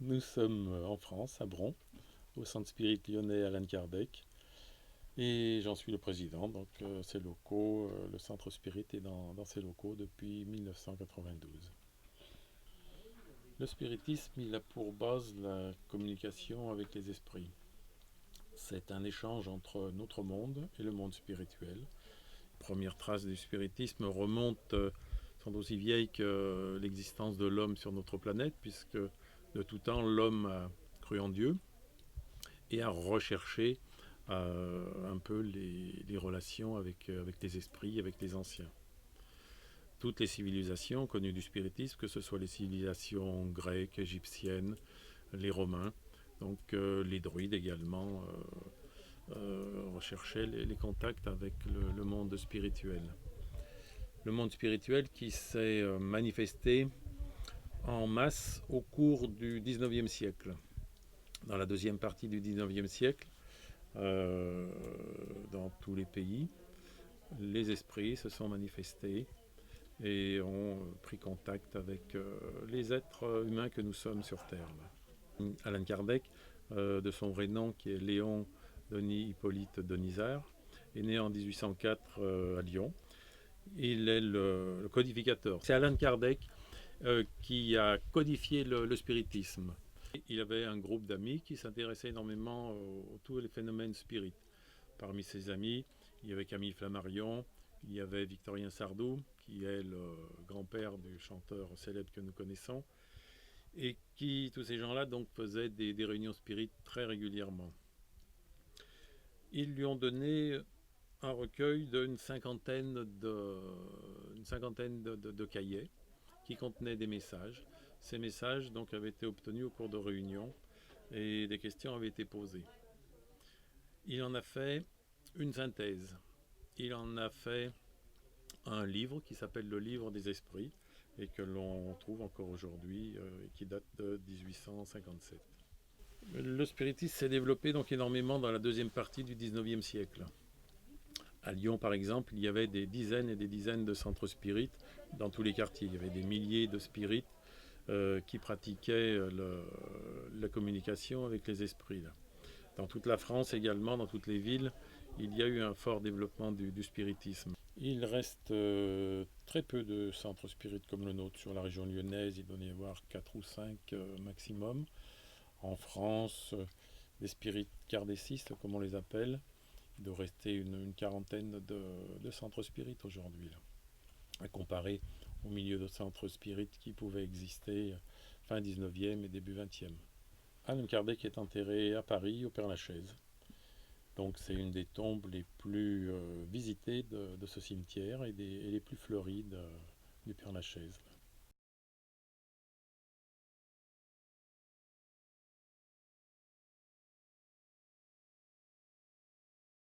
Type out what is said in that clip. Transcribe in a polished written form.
Nous sommes en France, à Bron, au Centre Spirit lyonnais Alan Kardec, et j'en suis le président. Donc, ces locaux, le Centre Spirit est dans ces locaux depuis 1992. Le spiritisme, il a pour base la communication avec les esprits. C'est un échange entre notre monde et le monde spirituel. Les premières traces du spiritisme sont aussi vieilles que l'existence de l'homme sur notre planète, puisque de tout temps l'homme a cru en Dieu et a recherché un peu les relations avec les esprits, avec les anciens. Toutes les civilisations connues du spiritisme, que ce soit les civilisations grecques, égyptiennes, les Romains, donc les druides également, recherchaient les contacts avec le monde spirituel. Le monde spirituel qui s'est manifesté en masse au cours du 19e siècle. Dans la deuxième partie du 19e siècle, dans tous les pays, les esprits se sont manifestés et ont pris contact avec les êtres humains que nous sommes sur Terre. Alan Kardec, de son vrai nom qui est Léon Denis Hippolyte Denisard, est né en 1804 à Lyon. Il est le codificateur. C'est Alan Kardec qui a codifié le spiritisme. Il avait un groupe d'amis qui s'intéressaient énormément à tous les phénomènes spirites. Parmi ses amis, il y avait Camille Flammarion, il y avait Victorien Sardou, qui est le grand-père du chanteur célèbre que nous connaissons, et tous ces gens-là donc faisaient des réunions spirites très régulièrement. Ils lui ont donné un recueil d'une cinquantaine de cahiers qui contenaient des messages. Ces messages donc avaient été obtenus au cours de réunions et des questions avaient été posées. Il en a fait une synthèse. Il en a fait un livre qui s'appelle le livre des esprits et que l'on trouve encore aujourd'hui et qui date de 1857. Le spiritisme s'est développé donc énormément dans la deuxième partie du 19e siècle. À Lyon, par exemple, il y avait des dizaines et des dizaines de centres spirites dans tous les quartiers. Il y avait des milliers de spirites qui pratiquaient la communication avec les esprits. Là. Dans toute la France également, dans toutes les villes, il y a eu un fort développement du spiritisme. Il reste très peu de centres spirites comme le nôtre sur la région lyonnaise. Il doit y avoir 4 ou 5 maximum. En France, des spirites kardécistes, comme on les appelle, il doit rester une quarantaine de centres spirites aujourd'hui, là, à comparer au milieu de centres spirites qui pouvaient exister fin 19e et début 20e. Allan Kardec est enterré à Paris, au Père-Lachaise. Donc c'est une des tombes les plus visitées de ce cimetière et les plus fleuries du Père-Lachaise.